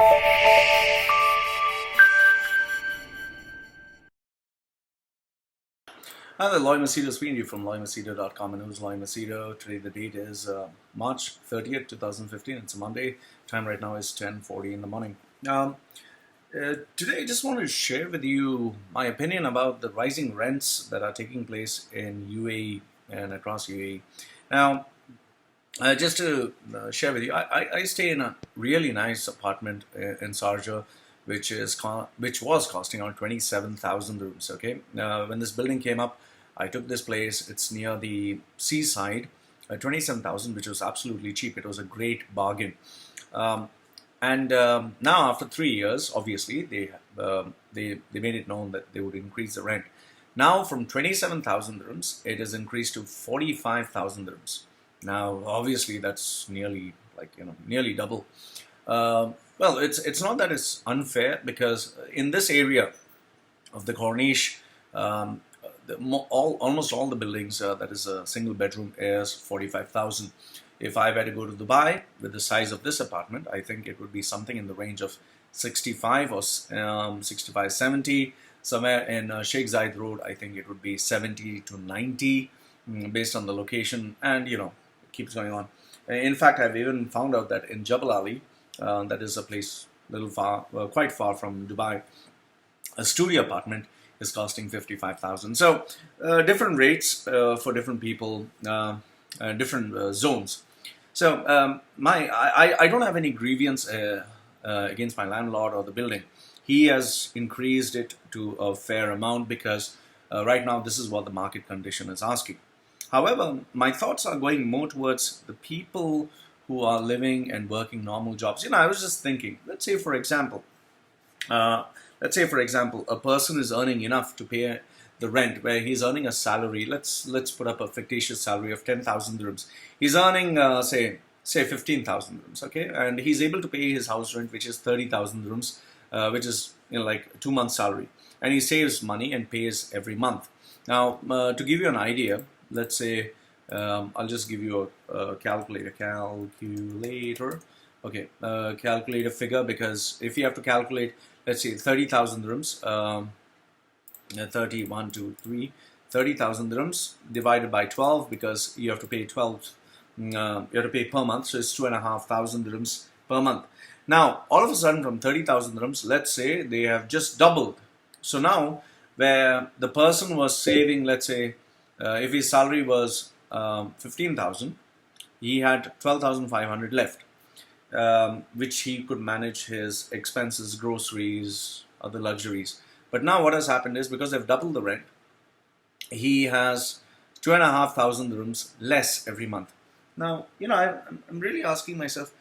Hi there, Loy Machedo speaking to you from loymachedo.com, and who's Loy Machedo? Today the date is March 30th, 2015. It's a Monday. Time right now is 10:40 in the morning. Today I just want to share with you my opinion about the rising rents that are taking place in UAE and across UAE. Now, just to share with you, I stay in a really nice apartment in Sharjah, which was costing around 27,000 rooms. Okay, when this building came up, I took this place. It's near the seaside. 27,000, which was absolutely cheap. It was a great bargain. Um, and now, after 3 years, obviously they made it known that they would increase the rent. Now, from 27,000 rooms, it has increased to 45,000 rooms. Now, obviously, that's nearly double. Well, it's not that it's unfair, because in this area of the Corniche, almost all the buildings that is a single bedroom is 45,000. If I were to go to Dubai with the size of this apartment, I think it would be something in the range of 65 or 65, 70. Somewhere in Sheikh Zayed Road, I think it would be 70 to 90, based on the location, and it keeps going on. In fact, I've even found out that in Jebel Ali, that is a place quite far from Dubai, a studio apartment is costing 55,000. So different rates for different people, different zones. So I don't have any grievance against my landlord or the building. He has increased it to a fair amount, because right now this is what the market condition is asking. However, my thoughts are going more towards the people who are living and working normal jobs. I was just thinking, uh, let's say for example, a person is earning enough to pay the rent, where he's earning a salary. Let's put up a fictitious salary of 10,000 dirhams. He's earning say 15,000 dirhams, okay, and he's able to pay his house rent, which is 30,000 dirhams, which is like 2 months' salary, and he saves money and pays every month. Now, to give you an idea, let's say I'll just give you a calculator. Okay, calculator figure, because if you have to calculate, let's say 30,000 dirhams, 31, 2, 3, 30,000 dirhams divided by 12, because you have to pay 12, you have to pay per month, so it's 2,500 dirhams per month. Now, all of a sudden, from 30,000 dirhams, let's say they have just doubled. So now, where the person was saving, let's say, if his salary was 15,000, he had 12,500 left, which he could manage his expenses, groceries, other luxuries. But now what has happened is, because they've doubled the rent, he has 2,500 rooms less every month. Now, I'm really asking myself,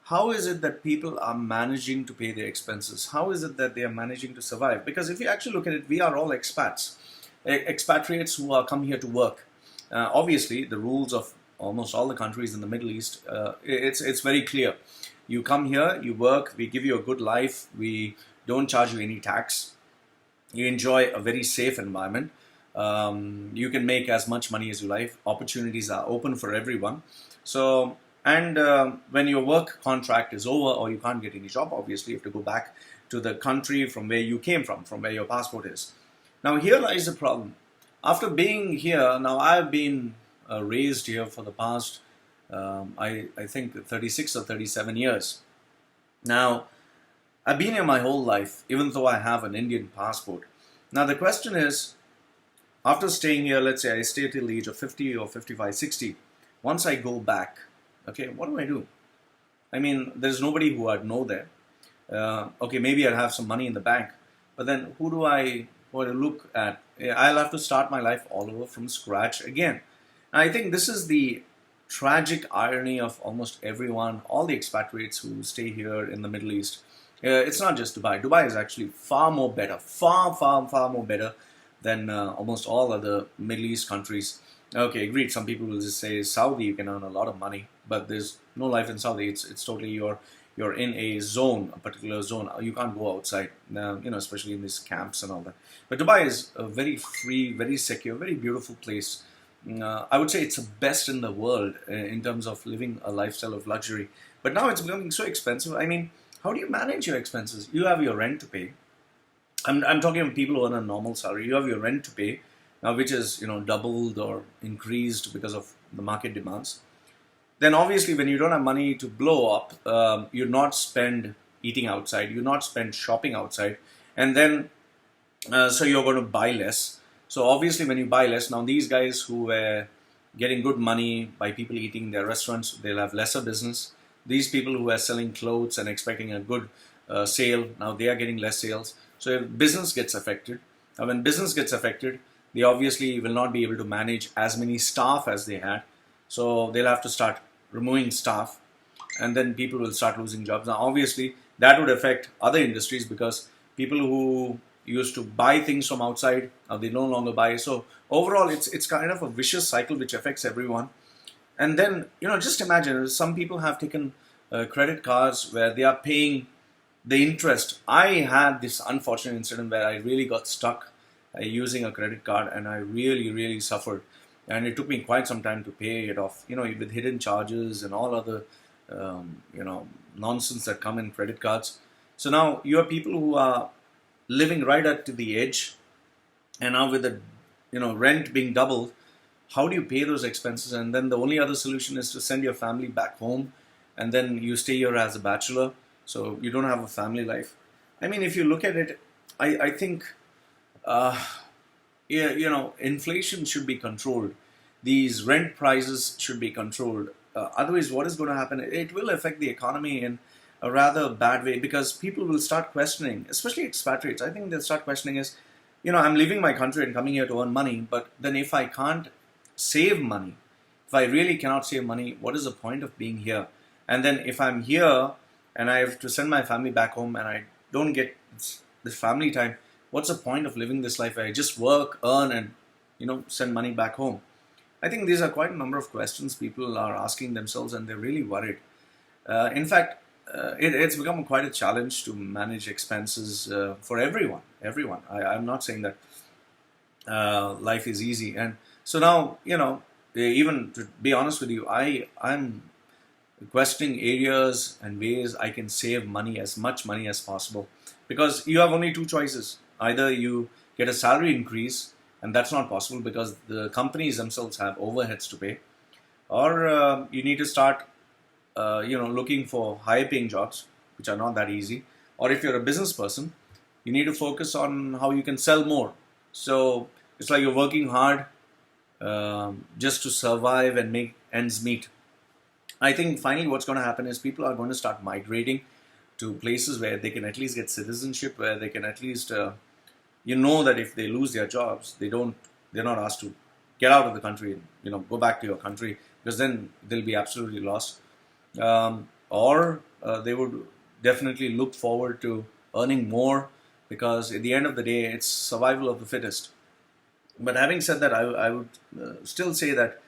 how is it that people are managing to pay their expenses? How is it that they are managing to survive? Because if you actually look at it, we are all expats, expatriates who are come here to work. Obviously, the rules of almost all the countries in the Middle East, it's very clear. You come here, you work, we give you a good life, we don't charge you any tax. You enjoy a very safe environment. You can make as much money as you like. Opportunities are open for everyone. So, and when your work contract is over, or you can't get any job, obviously you have to go back to the country from where you came from where your passport is. Now, here lies the problem. After being here, now I've been raised here for the past, I think 36 or 37 years. Now, I've been here my whole life, even though I have an Indian passport. Now, the question is, after staying here, let's say I stay till the age of 50 or 55, 60, once I go back, okay, what do I do? I mean, there's nobody who I'd know there. Okay, maybe I'll have some money in the bank, but then who do I look at? I'll have to start my life all over from scratch again. And I think this is the tragic irony of almost everyone, all the expatriates who stay here in the Middle East. It's not just Dubai. Dubai is actually far more better, far more better than almost all other Middle East countries. Okay, agreed. Some people will just say Saudi, you can earn a lot of money, but there's no life in Saudi. It's totally you're in a zone, a particular zone. You can't go outside, especially in these camps and all that. But Dubai is a very free, very secure, very beautiful place. I would say it's the best in the world in terms of living a lifestyle of luxury. But now it's becoming so expensive. I mean, how do you manage your expenses? You have your rent to pay. I'm talking of people who earn a normal salary. You have your rent to pay, which is doubled or increased because of the market demands. Then obviously when you don't have money to blow up, you not spend eating outside, you not spend shopping outside, and then so you're going to buy less. So obviously when you buy less, now these guys who were getting good money by people eating in their restaurants, they'll have lesser business. These people who are selling clothes and expecting a good sale, now they are getting less sales. So if business gets affected, now when business gets affected, they obviously will not be able to manage as many staff as they had. So they'll have to start removing staff, and then people will start losing jobs. Now obviously that would affect other industries, because people who used to buy things from outside, now they no longer buy. So overall it's kind of a vicious cycle which affects everyone. And then just imagine, some people have taken credit cards where they are paying the interest. I had this unfortunate incident where I really got stuck using a credit card, and I really suffered, and it took me quite some time to pay it off, with hidden charges and all other nonsense that come in credit cards. So now you have people who are living right up to the edge, and now with the rent being doubled, how do you pay those expenses? And then the only other solution is to send your family back home, and then you stay here as a bachelor, so you don't have a family life. I mean, if you look at it, I think inflation should be controlled. These rent prices should be controlled. Otherwise, what is going to happen? It will affect the economy in a rather bad way, because people will start questioning, especially expatriates. I think they'll start questioning is, I'm leaving my country and coming here to earn money, but then if I can't save money, if I really cannot save money, what is the point of being here? And then if I'm here and I have to send my family back home and I don't get this family time, what's the point of living this life where I just work, earn, and send money back home? I think these are quite a number of questions people are asking themselves, and they're really worried. In fact, it's become quite a challenge to manage expenses for everyone. I'm not saying that life is easy. And so now, even to be honest with you, I'm questioning areas and ways I can save money, as much money as possible. Because you have only two choices. Either you get a salary increase, and that's not possible because the companies themselves have overheads to pay, or you need to start looking for higher paying jobs, which are not that easy. Or if you're a business person, you need to focus on how you can sell more. So it's like you're working hard just to survive and make ends meet. I think finally what's going to happen is people are going to start migrating to places where they can at least get citizenship, where they can at least that if they lose their jobs, they're not asked to get out of the country and go back to your country, because then they'll be absolutely lost. Or they would definitely look forward to earning more, because at the end of the day, it's survival of the fittest. But having said that, I would still say that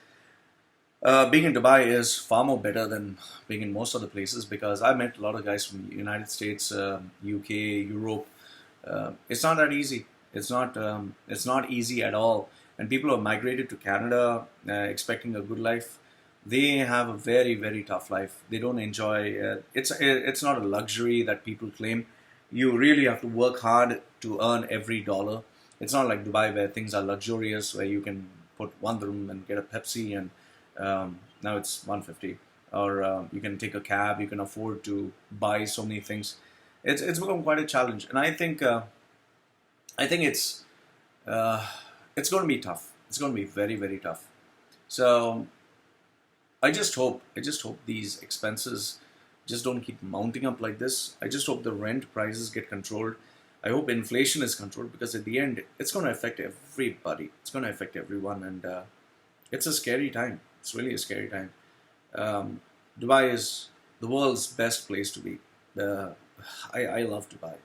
being in Dubai is far more better than being in most other places, because I met a lot of guys from the United States, UK, Europe. It's not that easy. It's not easy at all. And people who have migrated to Canada expecting a good life, they have a very, very tough life. They don't enjoy. It's not a luxury that people claim. You really have to work hard to earn every dollar. It's not like Dubai where things are luxurious, where you can put one room and get a Pepsi, and now it's 150. Or you can take a cab. You can afford to buy so many things. It's become quite a challenge, and I think it's going to be tough. It's going to be very, very tough. So I just hope these expenses just don't keep mounting up like this. I just hope the rent prices get controlled. I hope inflation is controlled, because at the end, it's going to affect everybody. It's going to affect everyone, and it's a scary time. It's really a scary time. Dubai is the world's best place to be. I love Dubai.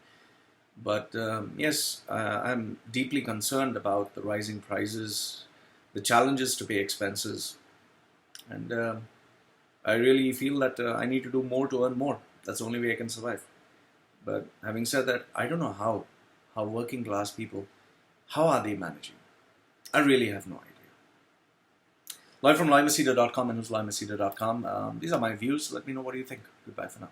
But yes, I'm deeply concerned about the rising prices, the challenges to pay expenses, and I really feel that I need to do more to earn more. That's the only way I can survive. But having said that, I don't know how working class people, how are they managing? I really have no idea. Loy from loymachedo.com and who's loymachedo.com. These are my views. Let me know what you think. Goodbye for now.